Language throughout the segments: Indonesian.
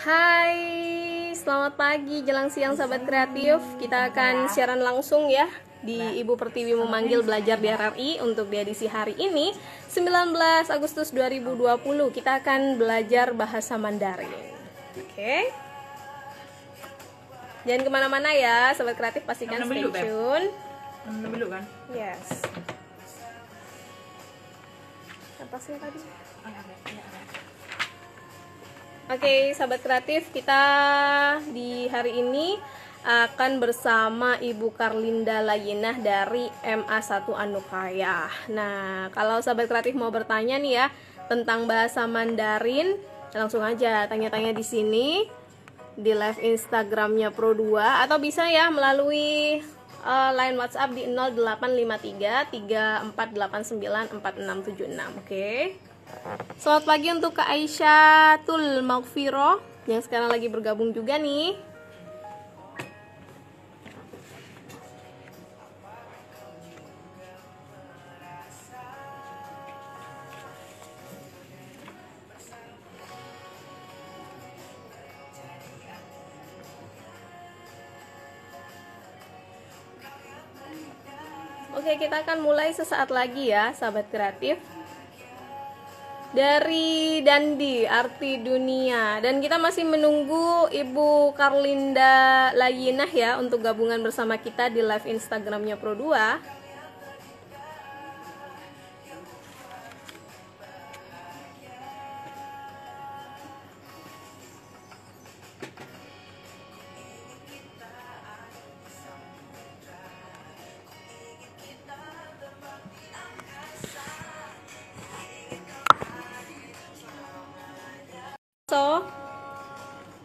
Hai, selamat pagi, jelang siang sahabat kreatif. Kita akan siaran langsung ya di Ibu Pertiwi memanggil belajar di RRI untuk di edisi hari ini 19 Agustus 2020. Kita akan belajar bahasa Mandarin. Oke. Jangan kemana-mana ya, sahabat kreatif, pastikan stay tune. Dulu kan? Yes. Atasnya tadi. Oke, sahabat kreatif, kita di hari ini akan bersama Ibu Karlinda Layinah dari MA1 Anukaya. Nah, kalau sahabat kreatif mau bertanya nih ya tentang bahasa Mandarin, langsung aja tanya-tanya di sini di live Instagramnya Pro2 atau bisa ya melalui line WhatsApp di 0853 3489 4676. Oke. Selamat pagi untuk Kak Aisyatul Maghfiro yang sekarang lagi bergabung juga nih. Oke, kita akan mulai sesaat lagi ya, sahabat kreatif. Dari Dandi, arti dunia. Dan kita masih menunggu Ibu Karlinda Layinah ya untuk gabungan bersama kita di live Instagramnya Pro2.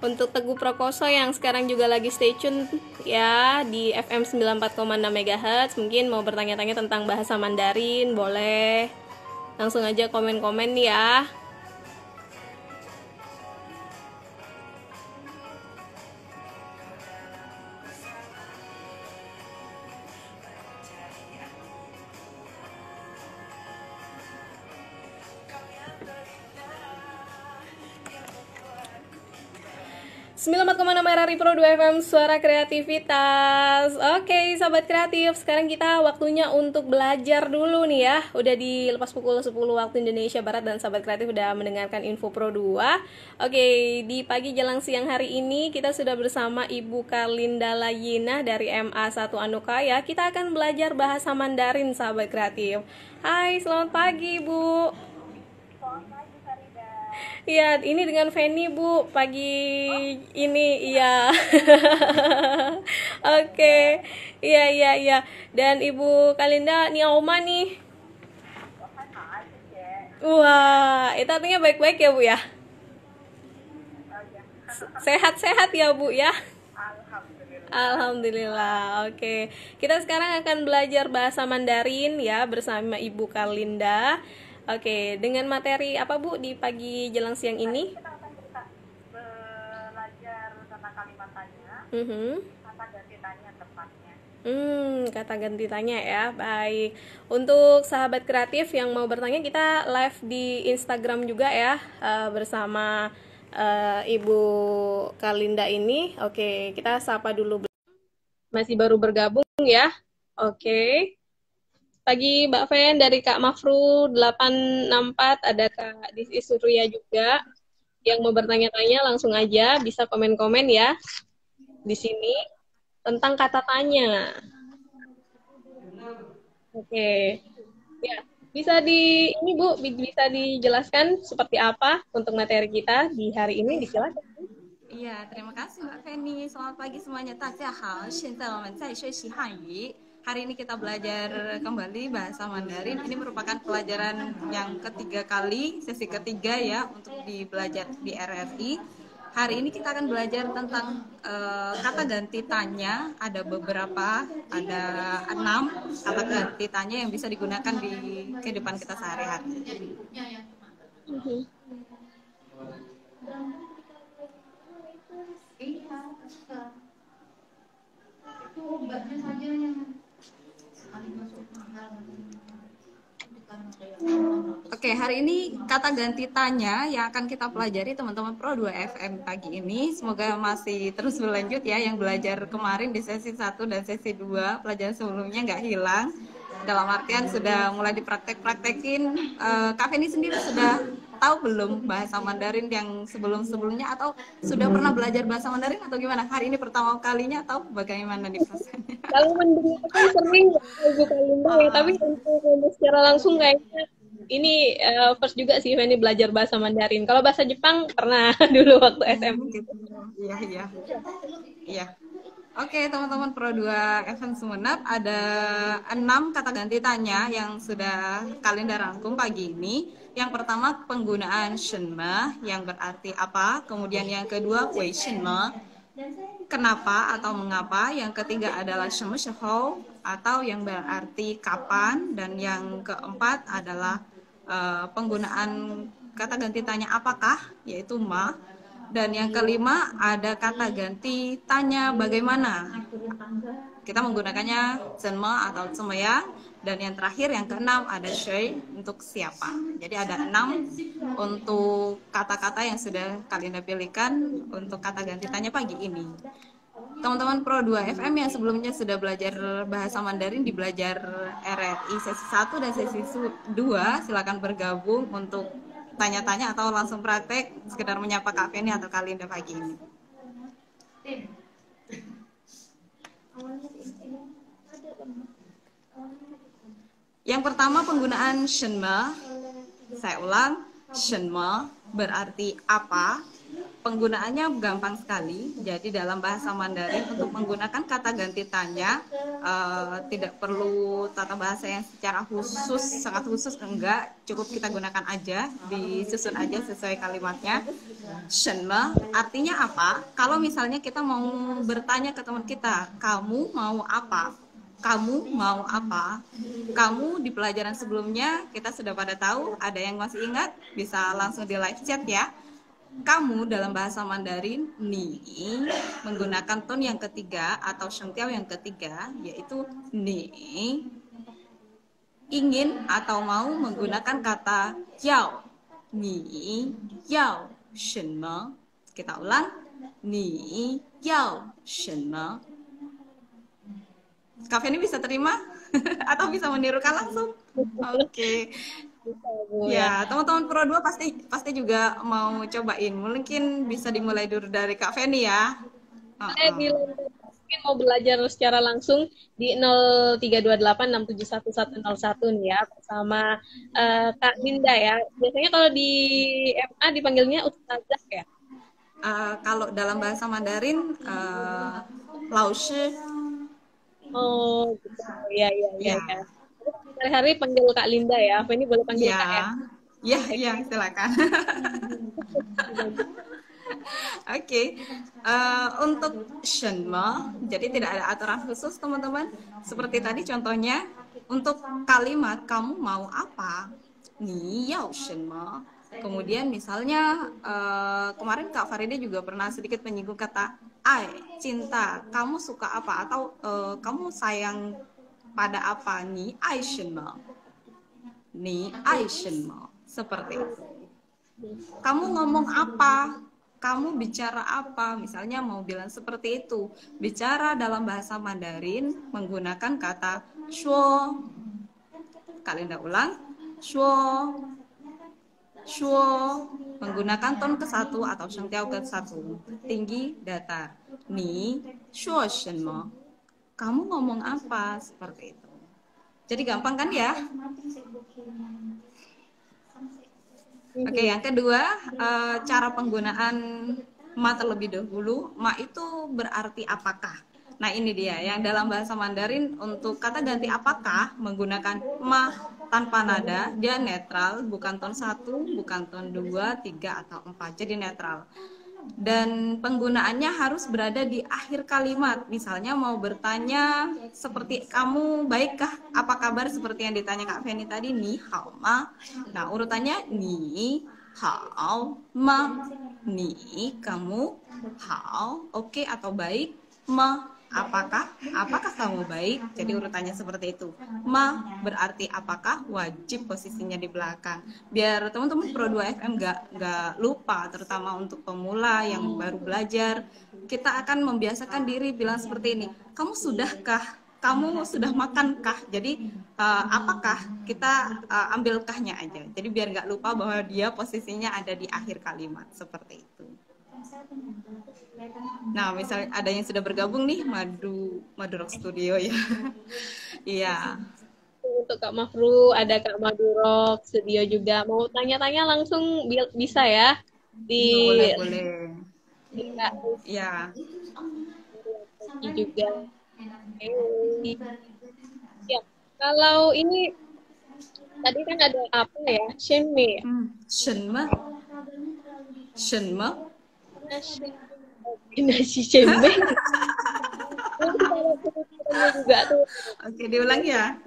Untuk Teguh Prakoso yang sekarang juga lagi stay tune ya di FM 94,6 MHz, mungkin mau bertanya-tanya tentang bahasa Mandarin, boleh langsung aja komen-komen ya. Sembilan 94,6 RRI Pro 2 FM, suara kreativitas. Oke, sahabat kreatif, sekarang kita waktunya untuk belajar dulu nih ya. Udah dilepas pukul 10 waktu Indonesia Barat dan sahabat kreatif udah mendengarkan info Pro 2. Oke, di pagi jelang siang hari ini kita sudah bersama Ibu Karlinda Layinah dari MA1 Anukaya. Kita akan belajar bahasa Mandarin, sahabat kreatif. Hai, selamat pagi, Bu. Iya, ini dengan Feni Bu pagi ini, iya. Oke, iya. Dan Ibu Karlinda Niaoma nih. Wah, itu artinya baik-baik ya Bu ya. Sehat-sehat ya Bu ya. Alhamdulillah. Oke. Kita sekarang akan belajar bahasa Mandarin ya bersama Ibu Karlinda. Oke, dengan materi apa Bu di pagi jelang siang ini? Kita akan belajar tentang kalimat tanya, kata ganti tanya tepatnya. Kata ganti tanya ya. Baik. Untuk sahabat kreatif yang mau bertanya, kita live di Instagram juga ya bersama Ibu Karlinda ini. Oke, kita sapa dulu. Masih baru bergabung ya. Oke. Pagi Mbak Fen dari Kak Mafru 864, ada Kak Disi Surya juga yang mau bertanya-tanya, langsung aja bisa komen-komen ya di sini tentang kata tanya. Oke. Ya, ini Bu, bisa dijelaskan seperti apa untuk materi kita di hari ini, disilakan. Iya, terima kasih Mbak Feni. Selamat pagi semuanya. 大家好，现在我们在学习汉语。Hari ini kita belajar kembali bahasa Mandarin. Ini merupakan pelajaran yang ketiga kali, sesi ketiga ya untuk belajar di RRI. Hari ini kita akan belajar tentang kata ganti tanya. Ada beberapa, ada 6 kata ganti tanya yang bisa digunakan di kehidupan kita sehari-hari. Itu obatnya saja yang sekali masuk mahal. Oke, Oke, hari ini kata ganti tanya yang akan kita pelajari teman-teman Pro 2 FM pagi ini. Semoga masih terus berlanjut ya, yang belajar kemarin di sesi 1 dan sesi 2, pelajaran sebelumnya nggak hilang. Dalam artian sudah mulai dipraktek-praktekin. Kak Feni sendiri sudah tahu belum bahasa Mandarin yang sebelum-sebelumnya, atau sudah pernah belajar bahasa Mandarin atau gimana? Hari ini pertama kalinya atau bagaimana nih prosesnya? Kalau mendengarkan sering ya Ibu Kalinda ya, tapi untuk ngomong secara langsung kayaknya ini first juga sih Fanny belajar bahasa Mandarin. Kalau bahasa Jepang pernah dulu waktu SMA. Gitu. Iya, iya. Iya. Oke, teman-teman Pro 2 FM Sumenep, ada 6 kata ganti tanya yang sudah kalian rangkum pagi ini. Yang pertama penggunaan shenme yang berarti apa, kemudian yang kedua wei shenme, kenapa atau mengapa, yang ketiga adalah sheme shihou atau yang berarti kapan, dan yang keempat adalah penggunaan kata ganti tanya apakah, yaitu ma. Dan yang kelima ada kata ganti tanya bagaimana. Kita menggunakannya zenme atau zemeyang. Dan yang terakhir, yang keenam ada shui untuk siapa. Jadi ada 6 untuk kata-kata yang sudah kalian pilihkan untuk kata ganti tanya pagi ini. Teman-teman Pro 2 FM yang sebelumnya sudah belajar bahasa Mandarin di Belajar RRI sesi 1 dan sesi 2, silakan bergabung untuk tanya-tanya atau langsung praktek sekedar menyapa Kak Feni atau Kak Linda pagi ini. Yang pertama penggunaan shenme. Saya ulang, shenme berarti apa? Penggunaannya gampang sekali. Jadi dalam bahasa Mandarin untuk menggunakan kata ganti tanya tidak perlu tata bahasa yang secara khusus, sangat khusus enggak, cukup kita gunakan aja, disusun aja sesuai kalimatnya. Shenme artinya apa? Kalau misalnya kita mau bertanya ke teman kita, kamu mau apa? Kamu mau apa? Kamu di pelajaran sebelumnya kita sudah pada tahu, ada yang masih ingat bisa langsung di live chat ya. Kamu dalam bahasa Mandarin ni menggunakan tone yang ketiga atau shengtiao yang ketiga, yaitu ni. Ingin atau mau menggunakan kata yao. Ni yao shenme. Kita ulang, ni yao shenme. Kak Feni bisa terima atau bisa menirukan langsung? Oke. Ya, teman-teman Pro 2 pasti juga mau cobain. Mungkin bisa dimulai dulu dari Kak Feni ya. Saya mungkin mau belajar secara langsung di 0328671101 nih ya, bersama Kak Linda ya. Biasanya kalau di MA dipanggilnya Ustazah ya. Kalau dalam bahasa Mandarin Laoshi. Oh, gitu. Ya. Hari-hari panggil Kak Linda ya. Ini boleh panggil ya. Kak ya? Ya, silakan. Oke. Untuk shenme, jadi tidak ada aturan khusus teman-teman. Seperti tadi contohnya, untuk kalimat kamu mau apa? Ni yao shenme. Kemudian misalnya kemarin Kak Faride juga pernah sedikit menyinggung kata ai, cinta, kamu suka apa, atau kamu sayang pada apa, ni ai shenme, ni ai shenme, seperti itu. Kamu ngomong apa, kamu bicara apa, misalnya mau bilang seperti itu. Bicara dalam bahasa Mandarin menggunakan kata shuo. Kalian udah ulang, shuo, shuo, menggunakan ton ke-1 atau shengtiao ke-1, tinggi datar. Ni shuo shenme, kamu ngomong apa, seperti itu. Jadi gampang kan ya? Oke, yang kedua, cara penggunaan ma terlebih dahulu. Ma itu berarti apakah. Nah ini dia, yang dalam bahasa Mandarin untuk kata ganti apakah menggunakan ma tanpa nada, dia netral, bukan ton 1, bukan ton 2, 3, atau 4, jadi netral. Dan penggunaannya harus berada di akhir kalimat. Misalnya mau bertanya seperti kamu baikkah, apa kabar, seperti yang ditanya Kak Feni tadi, ni hao ma. Nah urutannya ni hao ma, ni kamu, hao oke atau baik, ma apakah kamu baik? Jadi urutannya seperti itu. Ma berarti apakah, wajib posisinya di belakang. Biar teman-teman Pro 2 FM nggak lupa, terutama untuk pemula yang baru belajar, kita akan membiasakan diri bilang seperti ini. Kamu sudahkah? Kamu sudah makankah? Jadi apakah, kita ambil kahnya aja. Jadi biar nggak lupa bahwa dia posisinya ada di akhir kalimat seperti itu. Nah, misalnya ada yang sudah bergabung nih, Madurok Studio ya. Iya. Untuk Kak Mafru, ada Kak Madurok Studio juga. Mau tanya-tanya langsung bisa ya di Boleh. di Kak Iya. Ruki juga. Ya, kalau ini tadi kan ada apa ya? Shenmei. Shenme. Nasi Shenmei. Juga tuh. Oke, diulang ya.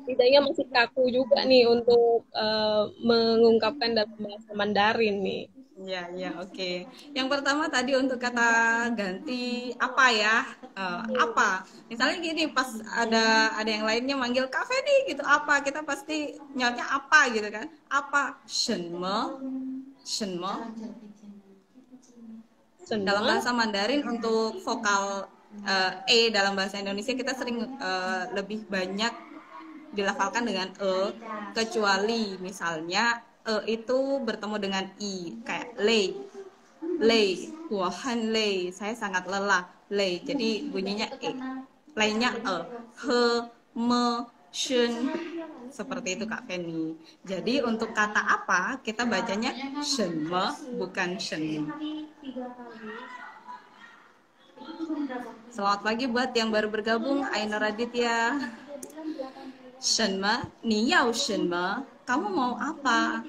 Lidahnya masih kaku juga nih untuk mengungkapkan dalam bahasa Mandarin nih. Ya, oke. Yang pertama tadi untuk kata ganti apa ya? Apa? Misalnya gini, pas ada yang lainnya manggil Kak Feni gitu, apa? Kita pasti nyautnya apa gitu kan? Apa? Shenme. Dalam bahasa Mandarin untuk vokal dalam bahasa Indonesia kita sering lebih banyak dilafalkan dengan kecuali misalnya itu bertemu dengan i, kayak lei, huahan lei, saya sangat lelah, lei, jadi bunyinya lainnya he, me, shun, seperti itu Kak Feni. Jadi untuk kata apa kita bacanya shenme, bukan shen. Selamat pagi buat yang baru bergabung, Ainur Raditya. Shenme, ni yao shenme, kamu mau apa?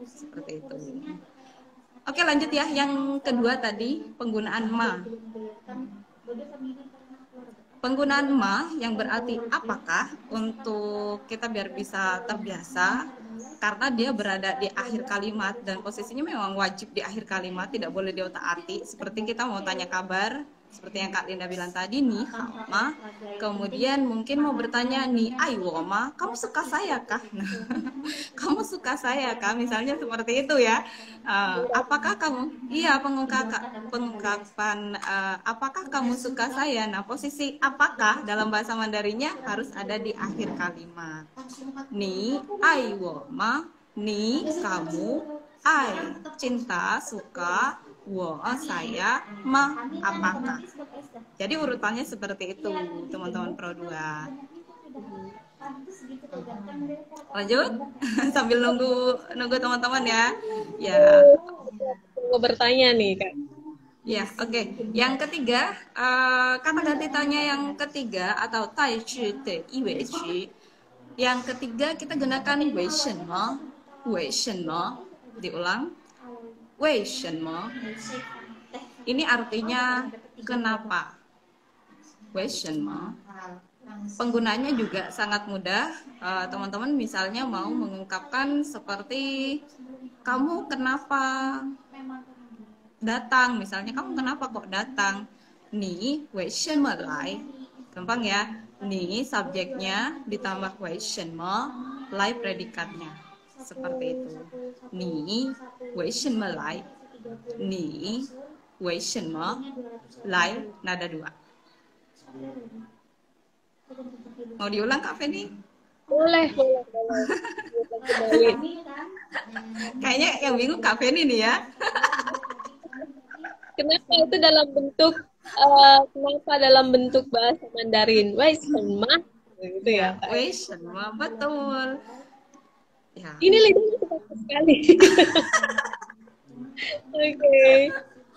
Seperti itu. Oke, lanjut ya. Yang kedua tadi penggunaan ma. Penggunaan ma yang berarti apakah, untuk kita biar bisa terbiasa, karena dia berada di akhir kalimat dan posisinya memang wajib di akhir kalimat, tidak boleh di otak-atik. Seperti kita mau tanya kabar, seperti yang Kak Linda bilang tadi, nih ma, kemudian mungkin mau bertanya nih, ayo ma, kamu suka saya kah? Nah, kamu suka saya kah? Misalnya seperti itu ya. Apakah kamu, iya, pengungkapan apakah kamu suka saya? Nah, posisi apakah dalam bahasa Mandarinnya harus ada di akhir kalimat. Nih, ayo ma, nih kamu, ai cinta, suka, wo saya, ma apakah. Jadi urutannya seperti itu teman-teman Pro 2. Lanjut sambil nunggu teman-teman ya. Mau bertanya nih Kak. Ya, oke. Yang ketiga, kata ganti tanya yang ketiga atau tai chi de iwei chi. Yang ketiga kita gunakan wei shenme. Diulang. Wei shenme. Ini artinya kenapa. Wei shenme. Penggunaannya juga sangat mudah. Teman-teman misalnya mau mengungkapkan seperti kamu kenapa datang, misalnya kamu kenapa kok datang. Ni wei shenme lai. Gampang ya. Ni subjeknya ditambah wei shenme, lai predikatnya. Seperti itu. Ni wei shenme lai. Ni wei shenme lai, nada 2. Mau diulang Kak Feni? Boleh. Kayaknya yang bingung Kak Feni nih ya. Kenapa itu dalam bentuk bahasa Mandarin? Wei shenma gitu ya. Wei shenme, betul. Ya. Ini lidahnya cepat sekali. Oke.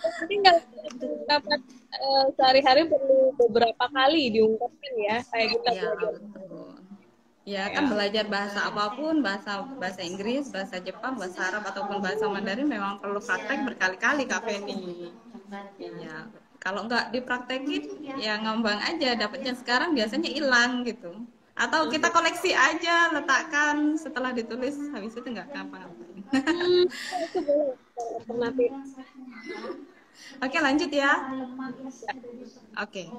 Ini nggak ungkapan sehari-hari perlu beberapa kali diungkapkan ya, kayak kita belajar. Betul. Ya kan belajar bahasa apapun, bahasa Inggris, bahasa Jepang, bahasa Arab ataupun bahasa Mandarin memang perlu praktek berkali-kali Kak Feni. Iya. Kalau nggak dipraktekin ya ngambang aja, dapatnya sekarang biasanya hilang gitu. Atau kita koleksi aja, letakkan setelah ditulis, habis itu nggak ngapa-ngapain. Itu boleh alternatif. Oke, lanjut ya. Oke.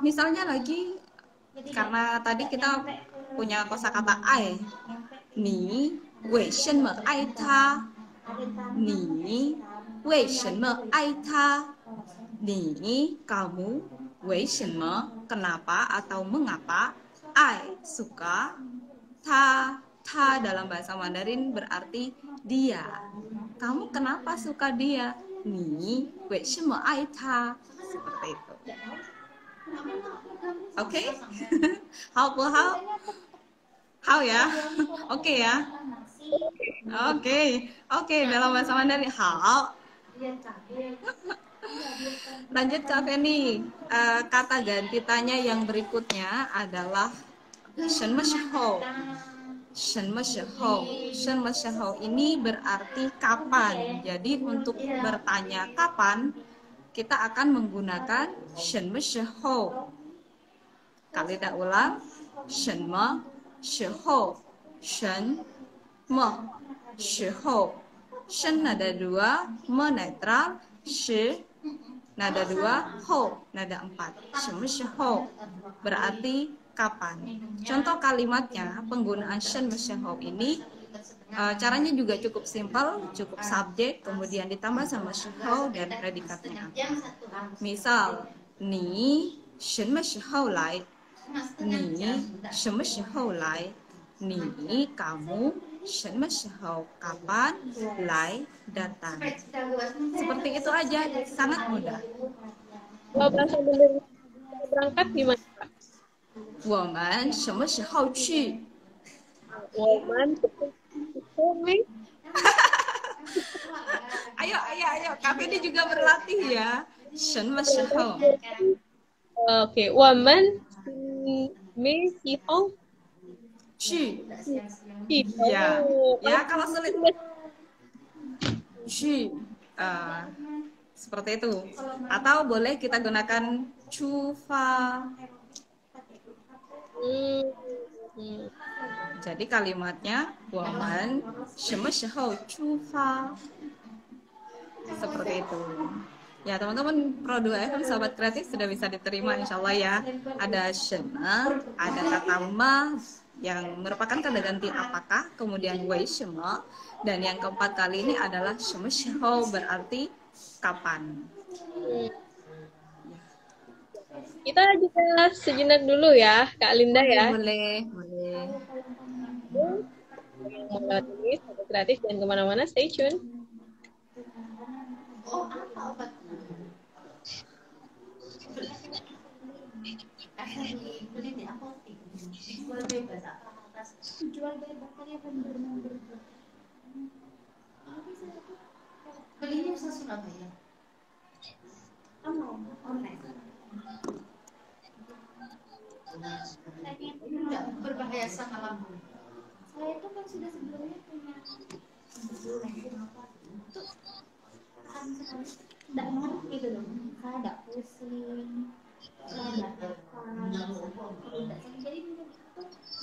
Misalnya lagi, karena tadi kita punya kosakata ai. Ni wei shen me ai ta. Ni wei shen me ai ta. Ni kamu wei shen me kenapa atau mengapa. Ai suka. Ta dalam bahasa Mandarin berarti dia. Kamu kenapa suka dia? Ni wei shen me ai ta. Seperti itu. Oke? How ya? Oke ya? Oke, dalam bahasa Mandarin how. Lanjut Kak Feni. Kata ganti tanya yang berikutnya adalah shen me shihou. Shen me shihou. Shen me shihou ini berarti kapan. Jadi untuk bertanya kapan, kita akan menggunakan shen me shihou. Kali tak ulang. Shen me shihou. Shen me shihou. Shen nada 2, me netral, shi nada 2, hou nada 4. Shen me shihou berarti kapan. Contoh kalimatnya, penggunaan shen me shihou ini caranya juga cukup simpel, cukup subjek, kemudian ditambah sama shihou dan predikatnya. Misal, ni shen me shihou lai. Ni shen me shihou lai. Ni kamu shen me shihou kapan lai datang. Seperti itu aja, sangat mudah. Kalau bahasa Mandarin berangkat gimana? 我们什么时候去？ Woman, Ayo, Kak ini juga berlatih ya. 什么时候？ Oke, woman me hihong 去 Ya, ya kalau sulit去seperti itu. Atau boleh kita gunakan 出发。 Jadi kalimatnya 我们什么时候出发？ Seperti itu. Ya teman-teman Pro 2 FM Sahabat Kreatif sudah bisa diterima insya Allah ya. Ada shema, ada kata ma yang merupakan kata ganti apakah, kemudian wei shema, dan yang keempat kali ini adalah shema shihou berarti kapan. Kita juga sejenak dulu ya, Kak Linda ya. Boleh. Yang mau lewat ini, Sahabat Kreatif dan kemana-mana, stay tune. Jual bahannya bener-bener belinya bisa Surabaya online tidak berbahaya sama lambung. Saya itu kan sudah sebelumnya punya tidak ngerti gitu loh, saya tidak pusing, saya tidak tidak jadi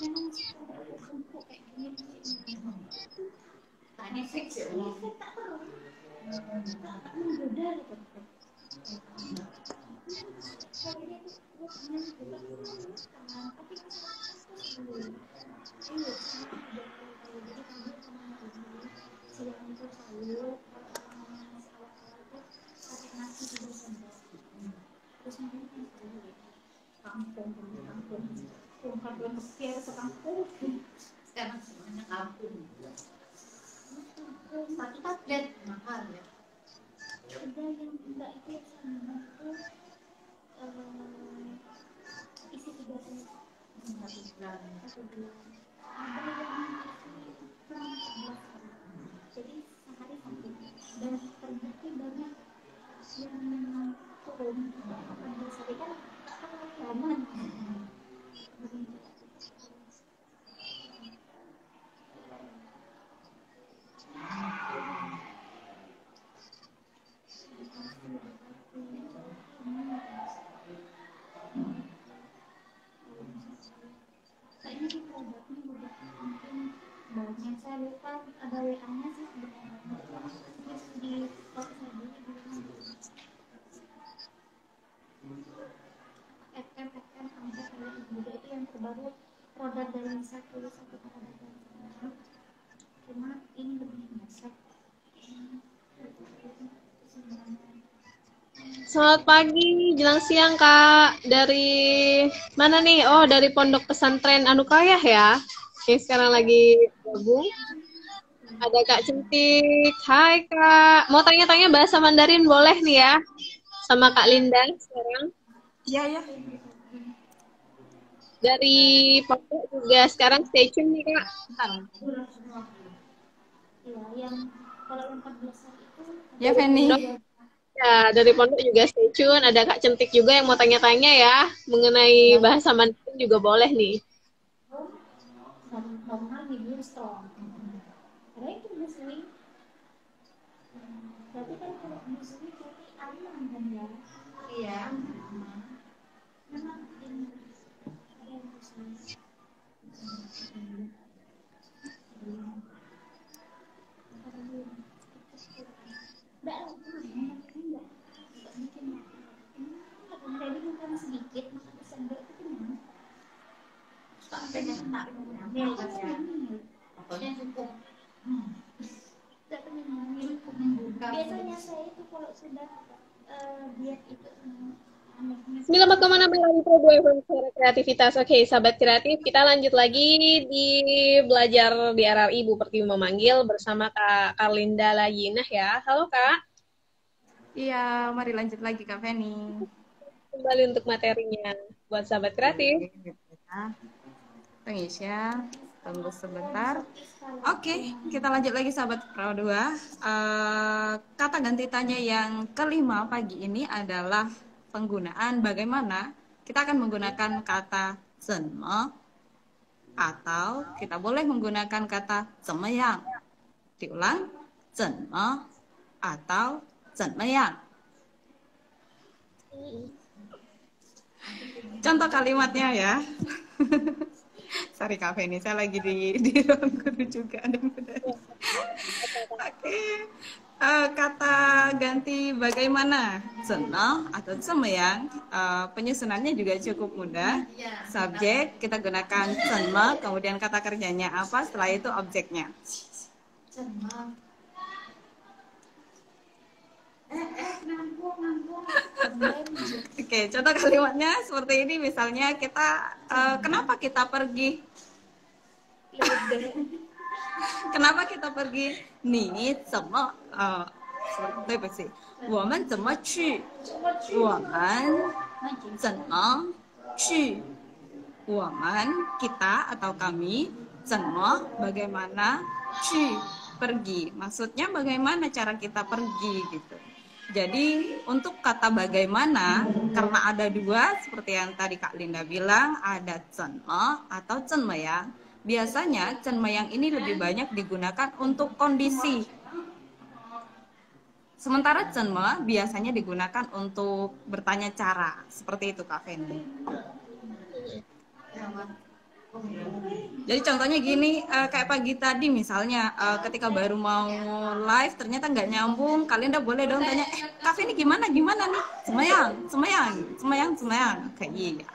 minum itu memang ada empuk kayak gini. Efek tak tahu, tak menggoda gitu. Kayaknya itu hanya tapi siang itu sayur pakai nasi juga sendok, terus makan kampung kecil sekampung sekarang semuanya kampung. Satu tablet mahal ya. Ada yang enggak itu sama itu isi 3 bulan. Ada yang jadi sehari satu dan terbukti banyak yang turun pada saat kan aman. Kayaknya produknya udah lupa ada WA-nya sih sebenarnya. Di fokus lagi FM angka kalian juga itu yang terbaru produk dari satu produk dari sana. Cuma ini lebih besar. Selamat pagi, jelang siang Kak. Dari mana nih? Oh, dari Pondok Pesantren Anukayah ya. Oke, sekarang lagi gabung. Ada Kak Cantik. Hai Kak. Mau tanya-tanya bahasa Mandarin boleh nih ya? Sama Kak Linda sekarang. Iya, ya. Dari Pondok juga sekarang stay tune nih Kak. Iya, yang kalau yang 14 itu Ya, Feni. Ya, dari Pondok juga stay tune. Ada Kak Cantik juga yang mau tanya-tanya ya. Mengenai bahasa Mandarin juga boleh nih. normal medium strong. Karena itu muslim. Berarti kan kalau muslim berarti aman kan ya? Iya. Memang ini ada yang muslim. Enggak, enggak bikin tadi bukan sedikit maka kesenggol itu gimana? Sampainya tak yang cukup biasanya saya itu kalau sudah diet itu Bismillah kemana melalui program suara kreativitas. Oke, sahabat kreatif, kita lanjut lagi di belajar di RRI Ibu Pertiwi memanggil bersama Kak Karlinda Layinah ya. Halo Kak. Iya, mari lanjut lagi Kak Feni. Kembali untuk materinya buat sahabat kreatif. Tunggu ya, tunggu sebentar. Oke, kita lanjut lagi sahabat Pro 2. Kata ganti tanya yang kelima pagi ini adalah penggunaan bagaimana. Kita akan menggunakan kata 怎么 atau kita boleh menggunakan kata 怎么样. Diulang, 怎么 atau 怎么样. Contoh kalimatnya ya. Sorry Kak Feni, saya lagi di ruang guru juga. Oke. Kata ganti bagaimana, 怎么 atau 怎么样, penyusunannya juga cukup mudah. Subjek kita gunakan 怎么, kemudian kata kerjanya apa, setelah itu objeknya. Oke, contoh kalimatnya seperti ini. Misalnya kita, kenapa kita pergi? Kenapa kita pergi? 你怎么对不起，我们怎么去？我们怎么去？我们 kita atau kami, 怎么 bagaimana, 去 pergi. Maksudnya bagaimana cara kita pergi gitu. Jadi untuk kata bagaimana, karena ada dua seperti yang tadi Kak Linda bilang, ada 怎么 atau 怎么样. Biasanya 怎么样ini lebih banyak digunakan untuk kondisi. Sementara 怎么 biasanya digunakan untuk bertanya cara. Seperti itu Kak Fendi. Jadi contohnya gini, kayak pagi tadi misalnya, ketika baru mau live ternyata nggak nyambung, kalian udah boleh dong tanya, Kak Fendi gimana nih? Semayang. Kayak iya.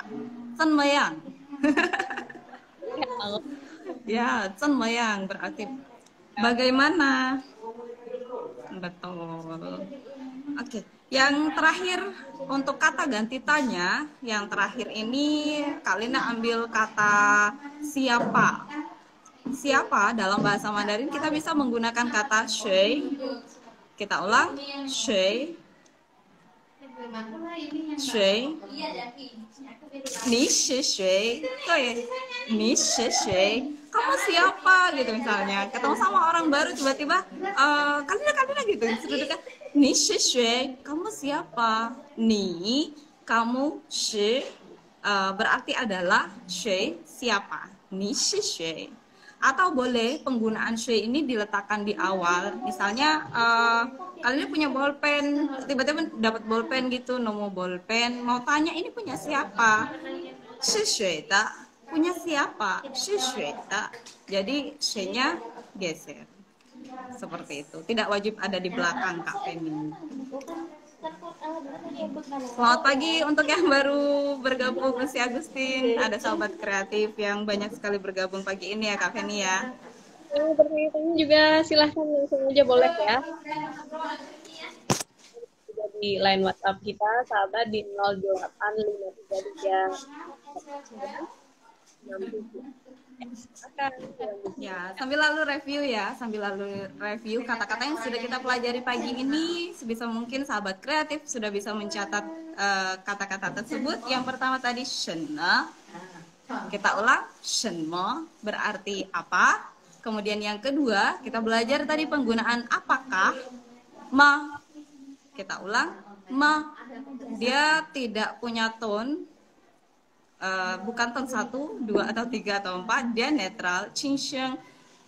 Semayang. Ya, semayang berarti bagaimana? Betul. Oke. Yang terakhir untuk kata ganti tanya, yang terakhir ini kalian ambil kata siapa. Siapa dalam bahasa Mandarin kita bisa menggunakan kata shui. Kita ulang, shui. Shui. Ni shi shui. Ni shi shui. Kamu siapa gitu misalnya. Ketemu sama orang baru tiba-tiba kalian gitu. Seduduknya ni shi shui. Kamu siapa? Ni kamu shi berarti adalah shui siapa. Ni shi shui. Atau boleh penggunaan shui ini diletakkan di awal. Misalnya kalian punya bolpen, tiba-tiba dapat bolpen gitu, nemu bolpen, mau tanya ini punya siapa? Shi shui da. Punya siapa? Shi shui da. Jadi shui-nya geser. Seperti itu. Tidak wajib ada di belakang Kak Feni. Selamat pagi untuk yang baru bergabung, si Agustin. Ada sahabat kreatif yang banyak sekali bergabung pagi ini ya Kak Feni ya. Pertanyaan juga silahkan langsung aja boleh ya. Di line WhatsApp kita sahabat di 08533 Ya, sambil lalu review kata-kata yang sudah kita pelajari pagi ini. Sebisa mungkin sahabat kreatif sudah bisa mencatat kata-kata tersebut. Yang pertama tadi shenme. Kita ulang, shenme berarti apa? Kemudian yang kedua, kita belajar tadi penggunaan apakah. Ma, kita ulang, ma. Dia tidak punya tone, bukan tone 1, 2, atau 3, atau 4. Dia netral, qingsheng,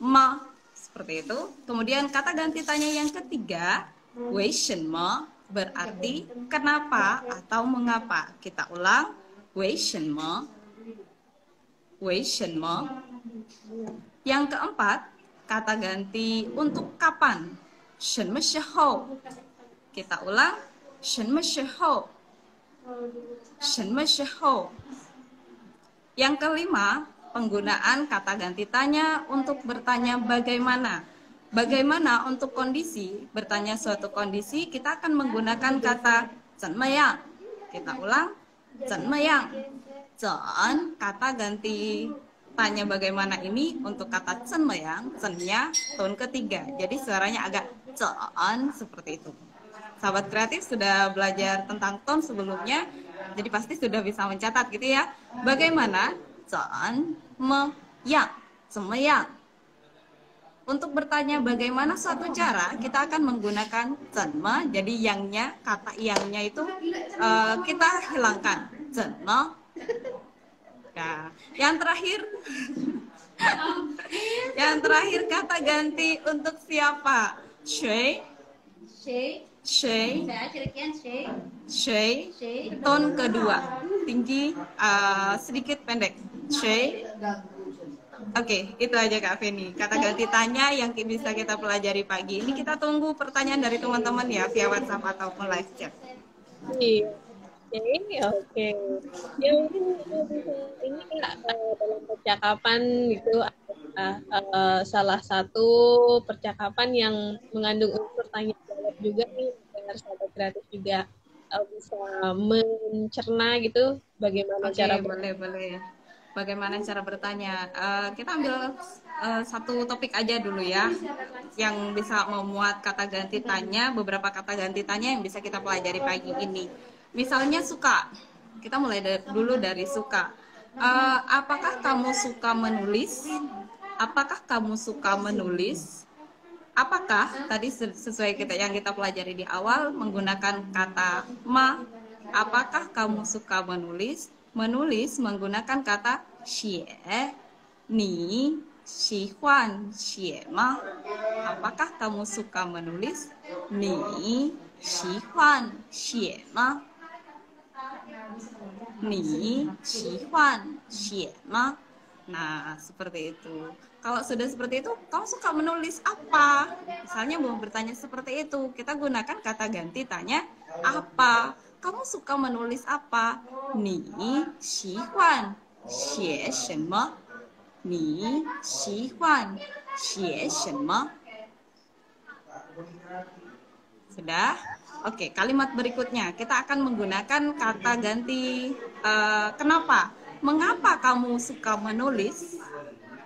ma. Seperti itu. Kemudian kata ganti tanya yang ketiga, wei shenme berarti kenapa atau mengapa. Kita ulang, wei shenme, wei shenme. Yang keempat, kata ganti untuk kapan, shenme shihou. Kita ulang, shenme shihou, shenme shihou. Yang kelima, penggunaan kata ganti tanya untuk bertanya bagaimana. Bagaimana untuk kondisi, bertanya suatu kondisi, kita akan menggunakan kata zenmeyang. Kita ulang, zenmeyang. Zen, kata ganti tanya bagaimana ini untuk kata zenmeyang, zennya tone ketiga. Jadi suaranya agak zen seperti itu. Sahabat kreatif sudah belajar tentang tone sebelumnya, jadi pasti sudah bisa mencatat gitu ya. Bagaimana? Zenmeyang, zenmeyang. Untuk bertanya bagaimana suatu cara, kita akan menggunakan zenme. Jadi yangnya, kata yangnya itu kita hilangkan. Zenme. Nah, yang terakhir kata ganti untuk siapa? Shui, shui, shui, tone kedua, tinggi, sedikit pendek. Shui. Oke, itu aja Kak Feni. Kata ganti tanya yang bisa kita pelajari pagi ini. Kita tunggu pertanyaan dari teman-teman ya via WhatsApp ataupun live chat. Iya. Oke. Ya mungkin ini Kak, dalam percakapan itu salah satu percakapan yang mengandung unsur tanya jawab juga nih, agar sahabat kreatif juga bisa mencerna gitu bagaimana cara boleh. Bagaimana cara bertanya? Kita ambil satu topik aja dulu ya, yang bisa memuat kata ganti tanya, beberapa kata ganti tanya yang bisa kita pelajari pagi ini. Misalnya suka, kita mulai dulu dari suka. Apakah kamu suka menulis? Apakah kamu suka menulis? Apakah tadi sesuai yang kita pelajari di awal menggunakan kata ma. Apakah kamu suka menulis? Menulis menggunakan kata xie. Ni xihuan xie ma? Apakah kamu suka menulis? Ni xihuan xie ma? Ni xihuan xie ma? Nah, seperti itu. Kalau sudah seperti itu, kamu suka menulis apa? Misalnya mau bertanya seperti itu, kita gunakan kata ganti tanya apa. Kamu suka menulis apa? Ni xihuan xie shenme? Ni xihuan xie shenme? Sudah? Oke, kalimat berikutnya kita akan menggunakan kata ganti kenapa? Mengapa kamu suka menulis?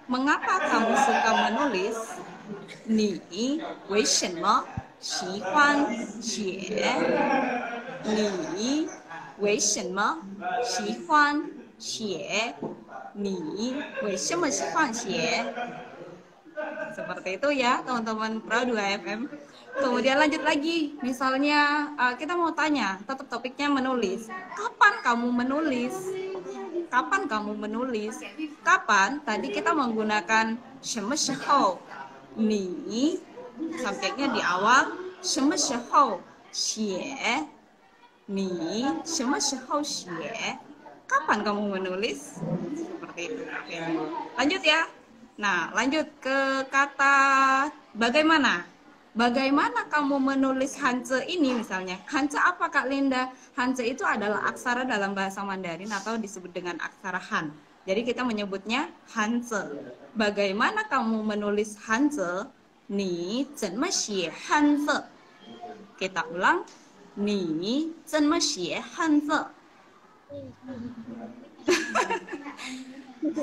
Mengapa kamu suka menulis? Ni wei shenme xihuan xie? Ni wei shenme xihuan xie? Ni wei shenme xihuan xie? Seperti itu ya teman-teman Pro 2FM. Kemudian lanjut lagi, misalnya kita mau tanya, tetap topiknya menulis. Kapan kamu menulis? Kapan kamu menulis? Kapan? Tadi kita menggunakan sheme shihou. Ni, subjeknya di awal, sheme shihou xie. Ni, sheme shihou xie. Kapan kamu menulis? Seperti itu. Lanjut ya. Nah, lanjut ke kata bagaimana. Bagaimana kamu menulis Hanze ini misalnya? Hanze apa Kak Linda? Hanze itu adalah aksara dalam bahasa Mandarin atau disebut dengan aksara Han. Jadi kita menyebutnya Hanze. Bagaimana kamu menulis Hanze? Ni zhenme xie Hanze. Kita ulang. Ni zhenme xie Hanze.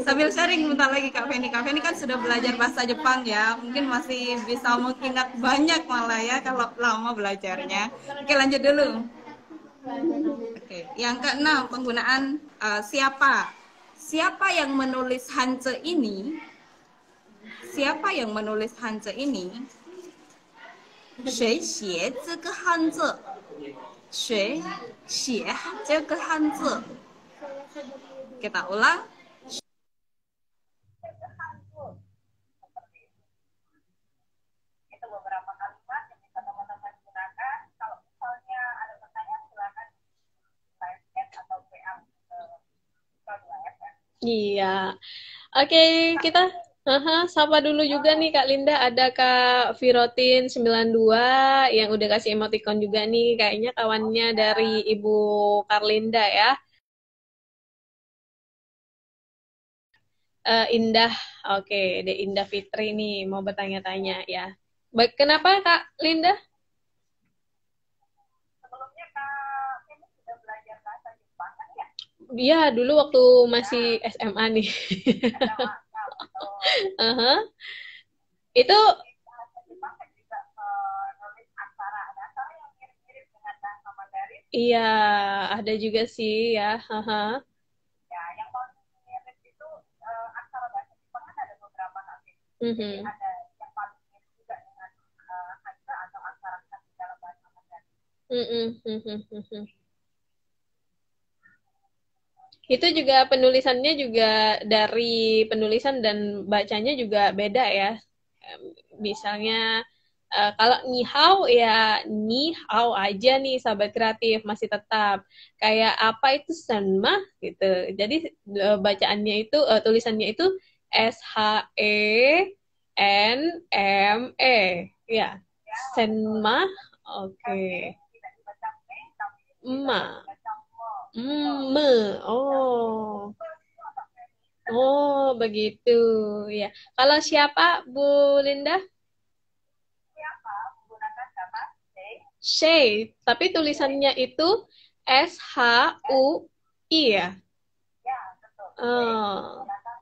Sambil sharing bentar lagi Kak Feni. Kak Feni kan sudah belajar bahasa Jepang ya. Mungkin masih bisa mengingat banyak malah ya kalau lama belajarnya. Oke, lanjut dulu. Oke, yang keenam penggunaan siapa. Siapa yang menulis Hanze ini? Siapa yang menulis Hanze ini? 谁写这个汉字？谁写这个汉字？ Kita ulang. Itu beberapa kalimat yang bisa teman-teman gunakan. Kalau misalnya ada pertanyaan, silakan live chat atau WA ke 2F ya. Iya. Oke, kita sapa dulu juga nih Kak Linda. Ada Kak Virotin 92 yang udah kasih emoticon juga nih. Kayaknya kawannya dari Ibu Karlinda ya. Indah, oke, deh Indah Fitri nih mau bertanya-tanya ya. Baik, kenapa Kak Linda? Sebelumnya Kak Feni sudah belajar bahasa Jepang kan ya? Iya, dulu waktu masih SMA nih. Itu Bahasa Jepang kan juga nulis aksara. Ada aksara yang mirip-mirip dengan bahasa Mandarin. iya, ada juga sih ya. Ya, yang paling mirip itu aksara bahasa Jepang kan ada beberapa nanti. Mhm. Ada yang paling mirip juga dengan Hansa atau aksara di dalam bahasa Mandarin. Itu juga penulisannya juga dari penulisan dan bacanya juga beda ya. Misalnya kalau ni hao ya ni hao aja nih sahabat kreatif masih tetap kayak apa itu senma gitu. Jadi bacaannya itu tulisannya itu SHENME ya. Senma. Oke. Tidak dibaca me, tapi Ma. dibaca mo. Me. Oh. Oh, begitu ya. Kalau siapa Bu Linda? Siapa menggunakan kata say? Shay, tapi tulisannya itu SHUI ya. Ya, betul. Oh, Menggunakan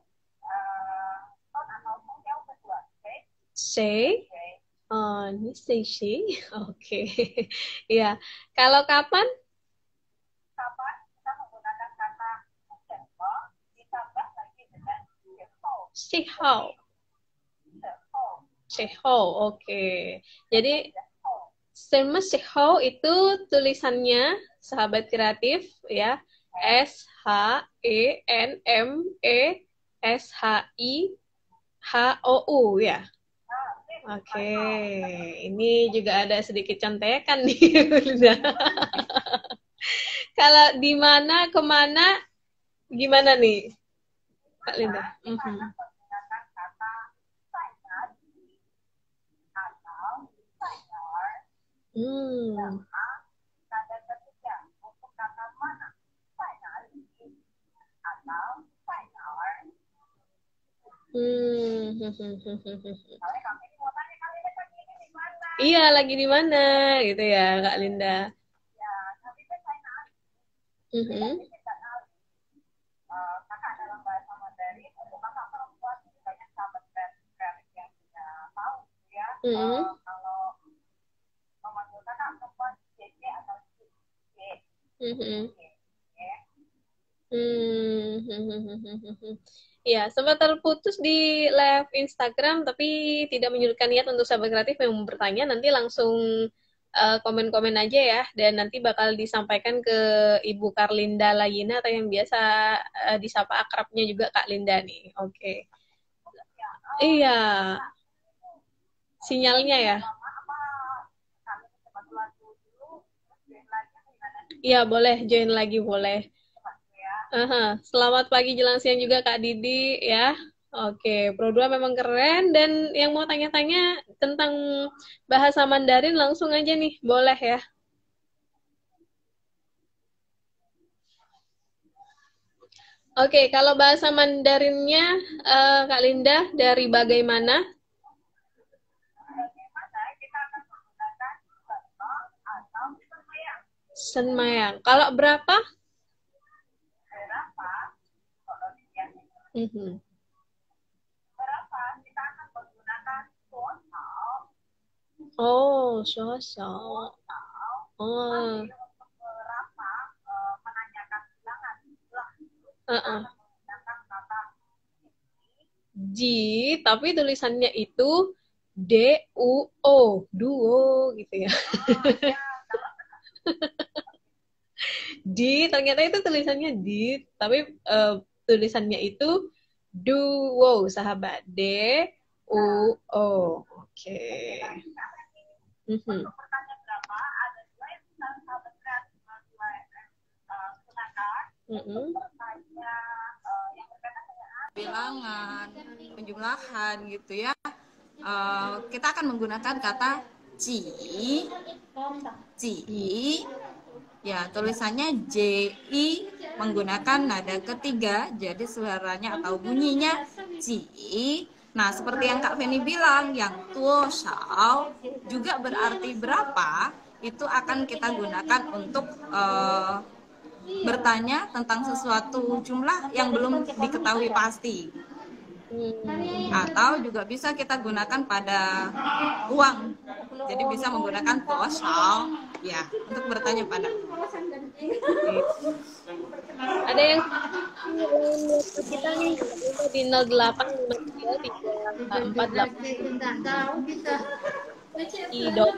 ton atau tong yang kedua. Say, Shay. say. Oh, ini Shay. Oke. Ya. Kalau kapan? Kapan kita menggunakan kata tempo ditambah lagi dengan tempo. Shihao. Tempo. Shihao. Oke. Jadi Serma Shihao itu tulisannya sahabat kreatif ya. SHENMESHIHOU ya. Oke, ini juga ada sedikit contekan nih. Kalau di mana, kemana, gimana nih, Kak Linda? Menggunakan kata sign atau signer sama tanda ketiga untuk kata mana signer atau signer. Kalau kami mau tanya kali ini pagi ini di mana? Iya, lagi di mana, gitu ya, Kak Linda. Ya, kami itu signer. Kakak dalam bahasa Mandarin untuk kakak perempuan banyak sahabat kreatif yang tidak tahu ya. Kalau memanggil kakak perempuan JJ atau JJ. Ya, sempat terputus di live Instagram, tapi tidak menyurutkan niat untuk sahabat kreatif yang mau bertanya, nanti langsung komen-komen aja ya, dan nanti bakal disampaikan ke Ibu Karlinda Layina, atau yang biasa disapa akrabnya juga Kak Linda nih. Oke. Iya. Sinyalnya ya. Iya, boleh. Join lagi, boleh. Selamat pagi jelang siang juga Kak Didi ya. Oke, Pro 2 memang keren. Dan yang mau tanya-tanya tentang bahasa Mandarin langsung aja nih, boleh ya? Oke, kalau bahasa Mandarinnya Kak Linda dari bagaimana? Bagaimana kita akan menggunakan contoh atau semayang. Senmayang. Kalau berapa? Berapa? Kalau dilihat Mhm. berapa kita akan menggunakan total Oh, sosok. Oh, tapi untuk berapa menanyakan bilangan jumlah kita uh-uh. akan menggunakan kata Ji, tapi tulisannya itu D-U-O, duo gitu ya. Di, ternyata itu tulisannya di, tapi tulisannya itu duo, sahabat. D-U-O. Oke. Mhm. untuk pertanyaan berapa ada dua yang bisa sahabat kreatif gunakan Mhm. bertanya yang berkaitan dengan bilangan, penjumlahan gitu ya. Kita akan menggunakan kata ji, ya tulisannya ji menggunakan nada ketiga, jadi suaranya atau bunyinya ji. Nah, seperti yang Kak Feni bilang, yang tuo shao juga berarti berapa, itu akan kita gunakan untuk bertanya tentang sesuatu jumlah yang belum diketahui pasti. Atau juga bisa kita gunakan pada uang, jadi bisa menggunakan toshao ya untuk bertanya pada. Ada yang kita nih di 08533488 di dot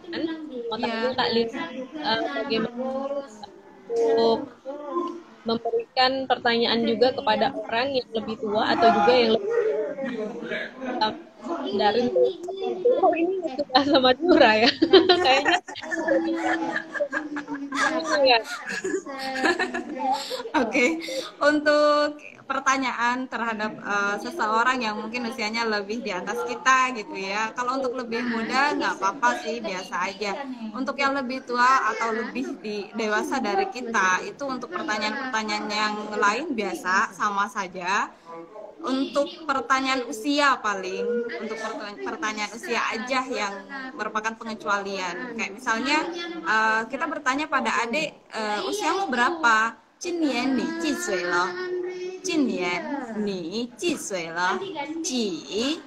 kan? Mau tanya Ya, Kak Lin bagaimana untuk memberikan pertanyaan juga kepada orang yang lebih tua atau juga yang lebih Mandarin tuh. Oh, ini untuk bahasa Madura ya. Kayaknya ya. oke. Untuk pertanyaan terhadap seseorang yang mungkin usianya lebih di atas kita gitu ya. Kalau untuk lebih muda nggak apa-apa sih, biasa aja. Untuk yang lebih tua atau lebih dewasa dari kita, itu untuk pertanyaan-pertanyaan yang lain biasa sama saja. Untuk pertanyaan usia paling, untuk pertanyaan usia aja yang merupakan pengecualian. Kayak misalnya kita bertanya pada adik, usiamu berapa? 今年你几岁了？今年你几岁了？几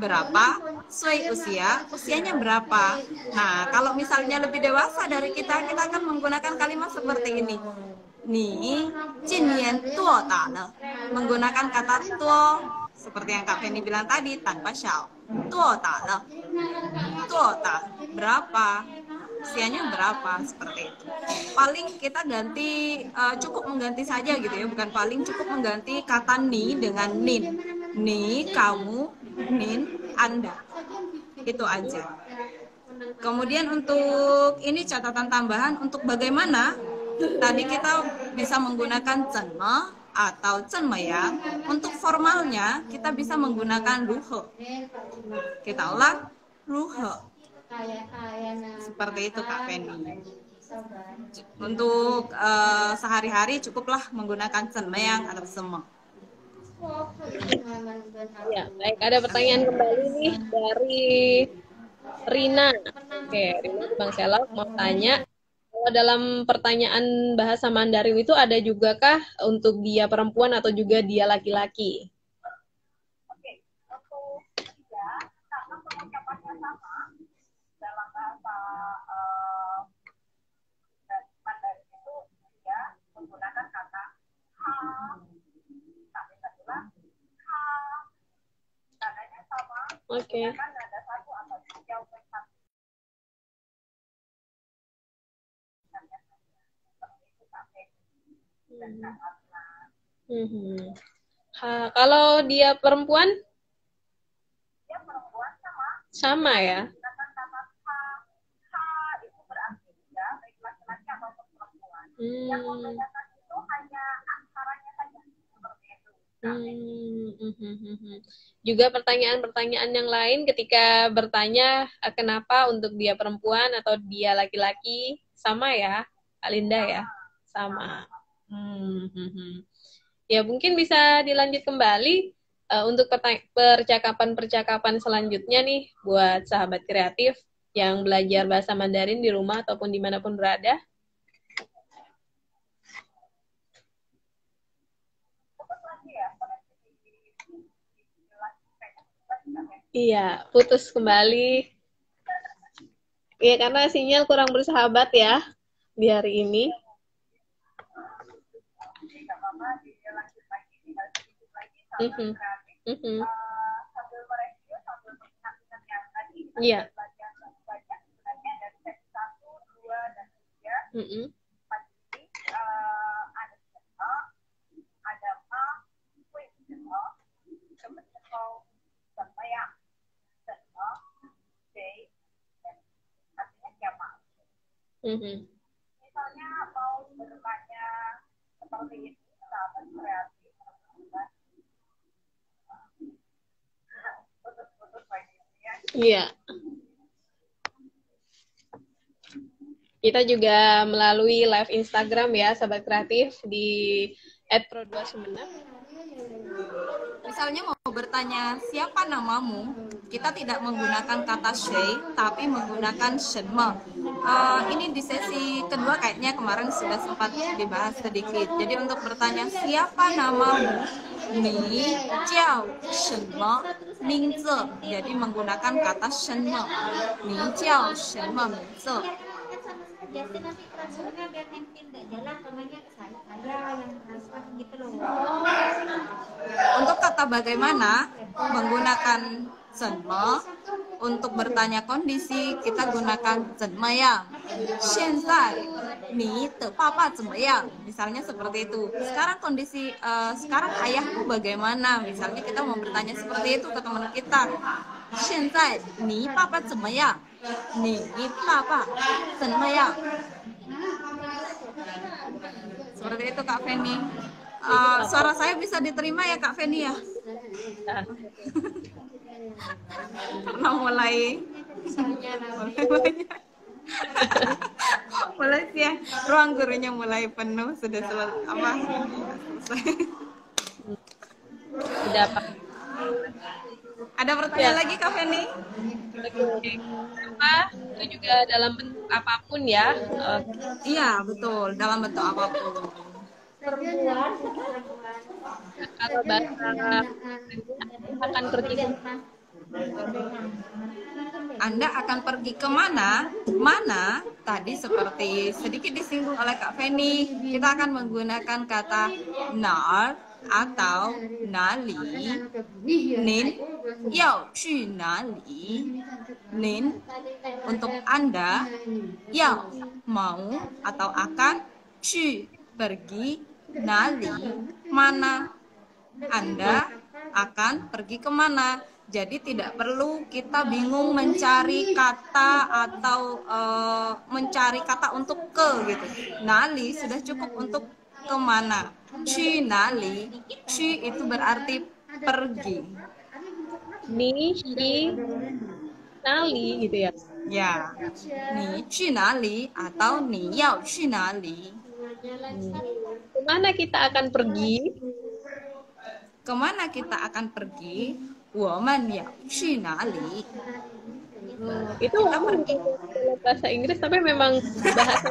berapa? Sui usianya berapa? Nah, kalau misalnya lebih dewasa dari kita, kita akan menggunakan kalimat seperti ini. Ni jinian tuo ta le, menggunakan kata tuo seperti yang Kak Feni bilang tadi tanpa shao. Tuo ta le, tuo ta berapa, usianya berapa, seperti itu. Paling kita ganti cukup mengganti saja gitu ya, bukan paling, cukup mengganti kata ni dengan nin. Ni kamu, nin Anda, itu aja. Kemudian untuk ini catatan tambahan, untuk bagaimana tadi kita bisa menggunakan cenme atau cenmeyang. Untuk formalnya kita bisa menggunakan ruhe. Kita ulang, ruhe. Seperti itu Kak Fendi. Untuk sehari-hari cukuplah menggunakan cenmeyang atau seme. Ya, baik, ada pertanyaan kembali nih dari Rina. Oke, Rina di Bang Selok mau tanya, kalau dalam pertanyaan bahasa Mandarin itu ada juga kah untuk dia perempuan atau juga dia laki-laki? Oke, untuk dia karena pengucapannya sama dalam bahasa Mandarin itu dia menggunakan kata ha, tapi kedua ha, nadanya sama, Oke. menggunakan nada satu atau tiga untuk satu. Seperti itu sampai dan karena Kalau dia perempuan dia perempuan sama sama ya? menggunakan kata ha, ha itu berarti ya baik laki-laki ataupun perempuan. Yang membedakan itu hanya aksaranya saja seperti itu. Juga pertanyaan-pertanyaan yang lain ketika bertanya kenapa untuk dia perempuan atau dia laki-laki, sama ya, Kak Linda ya? Sama. Ya mungkin bisa dilanjut kembali untuk percakapan-percakapan selanjutnya nih buat sahabat kreatif yang belajar bahasa Mandarin di rumah ataupun dimanapun berada. Iya, putus kembali. Iya, karena sinyal kurang bersahabat ya di hari ini. Iya. Misalnya mau bertanya seperti ini, sahabat kreatif, putus-putus lagi ya. Iya. Kita juga melalui live Instagram ya, sahabat kreatif di @pro2sumenep. Misalnya mau bertanya siapa namamu, kita tidak menggunakan kata shay, tapi menggunakan shenme. Ini di sesi kedua kayaknya kemarin sudah sempat dibahas sedikit. Jadi untuk bertanya siapa namamu, ni jiao shenme mingzi. Jadi menggunakan kata shenme, ni jiao shenme mingzi. Justin nanti transfernya biar nanti nggak jalan namanya saya yang transfer gitu loh. Untuk kata bagaimana menggunakan senme, untuk bertanya kondisi kita gunakan zenmeyang. Xianzai ni de papa zemmeyang. Misalnya seperti itu. Sekarang kondisi sekarang ayahku bagaimana? Misalnya kita mau bertanya seperti itu ke teman kita. Xianzai ni papa zemmeyang? Ni papa zemmeyang? Seperti itu Kak Feni. Suara saya bisa diterima ya Kak Feni ya? Karena mulai mulai sih ya, ruang gurunya mulai penuh, sudah selesai. Tidak apa. Ada pertanyaan lagi Kak Feni? Apa? Itu juga dalam bentuk apapun ya. Iya betul, dalam bentuk apapun. Kalau bahasa akan pergi Anda akan pergi kemana? Mana? Tadi seperti sedikit disinggung oleh Kak Feni, kita akan menggunakan kata nar atau nali. Nin yao qu nali. Nin untuk Anda, yao mau atau akan, qu pergi, nali mana. Anda akan pergi kemana? Jadi tidak perlu kita bingung mencari kata atau mencari kata untuk ke gitu. Nali sudah cukup untuk kemana. Ci nali, ci itu berarti pergi. ni, shi, nali gitu ya. Ya, ni ci nali atau ni yao ci nali. Kemana kita akan pergi? Kemana kita akan pergi? Woman yao ci nali. Itu dalam bahasa Inggris tapi memang bahasa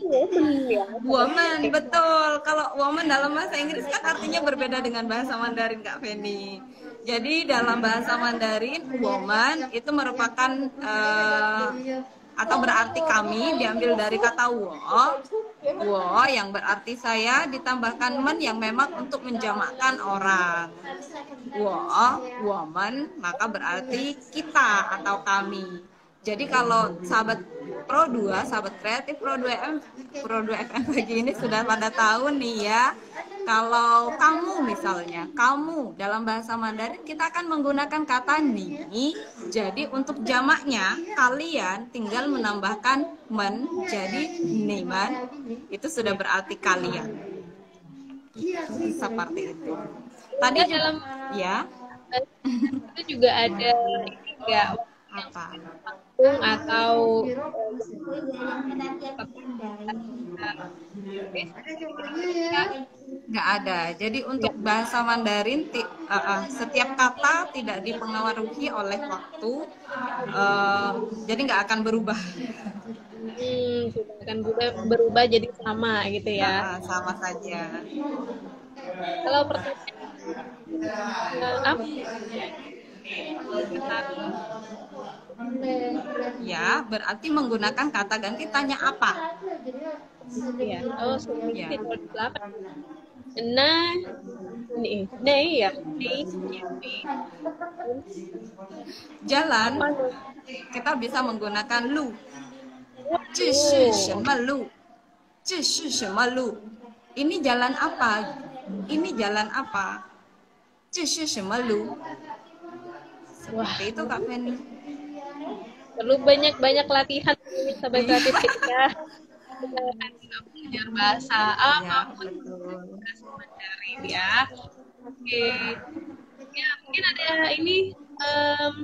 woman ya. Woman, betul. Kalau woman dalam bahasa Inggris kan artinya berbeda dengan bahasa Mandarin Kak Feni. Jadi dalam bahasa Mandarin, woman itu merupakan atau berarti kami, diambil dari kata wo yang berarti saya, ditambahkan men yang memang untuk menjamakkan orang. Woman, maka berarti kita atau kami. Jadi kalau sahabat Pro 2, sahabat kreatif Pro 2 FM pagi ini sudah pada tahu nih ya. Kalau kamu misalnya, kamu dalam bahasa Mandarin kita akan menggunakan kata ni. Jadi untuk jamaknya kalian tinggal menambahkan men, jadi niman, itu sudah berarti kalian. Seperti itu. Tadi Linda, juga dalam ya, itu juga ada ini enggak apa? waktu atau Nggak ada. Jadi untuk bahasa Mandarin setiap kata tidak dipengaruhi oleh waktu, jadi nggak akan berubah. sudah akan berubah jadi sama gitu ya. Sama saja. Kalau pertanyaan apa? Ya, berarti menggunakan kata ganti tanya apa? Ya, oh sorry, Ya. kalau di belakang. Nah, nih ya, nih. Jalan, Apa tuh? kita bisa menggunakan lu. Waduh. Lu. Lu. Ini jalan apa? Ini jalan apa? Lu. Wah, Seperti itu Kak Feni. perlu banyak-banyak latihan sahabat kreatif ketika kita belajar bahasa apapun bahasa Mandarin ya. Oke. Ya, mungkin ada ini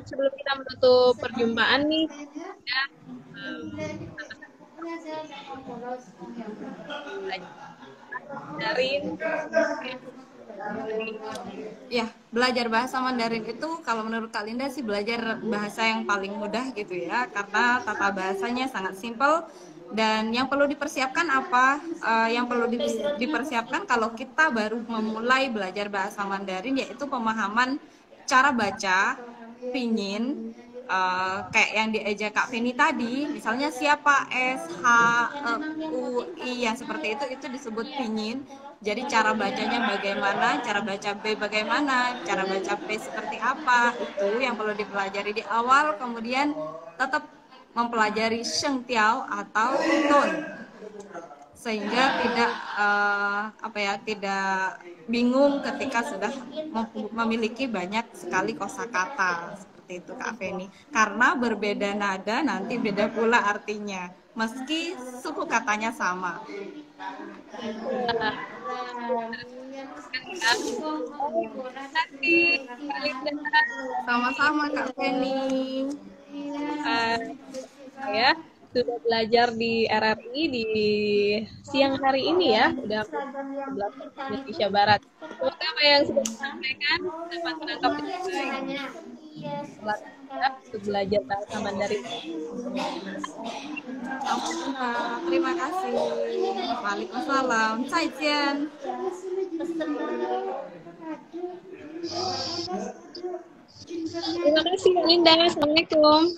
sebelum kita menutup perjumpaan nih, ya, Mandarin. Ya, belajar bahasa Mandarin itu kalau menurut Kak Linda sih belajar bahasa yang paling mudah gitu ya, karena tata bahasanya sangat simpel. Dan yang perlu dipersiapkan apa? Yang perlu dipersiapkan kalau kita baru memulai belajar bahasa Mandarin yaitu pemahaman cara baca, pinyin, kayak yang diajak Kak Feni tadi, misalnya siapa S, H, U, I yang seperti itu disebut pinyin. Jadi cara bacanya bagaimana, cara baca B bagaimana, cara baca P seperti apa, itu yang perlu dipelajari di awal. Kemudian tetap mempelajari Sheng Tiao atau Tone, sehingga tidak bingung ketika sudah memiliki banyak sekali kosakata seperti itu Kak Feni. Karena berbeda nada nanti beda pula artinya, meski suku katanya sama. Sama-sama Kak Feni. Saya sudah belajar di RRI di siang hari ini ya, udah 11 Indonesia Barat. Semoga apa yang sudah disampaikan dapat menangkap dengan baik. Untuk belajar bahasa Mandarin. Terima kasih. Waalaikumsalam. 再见. Terima kasih Linda. Assalamualaikum.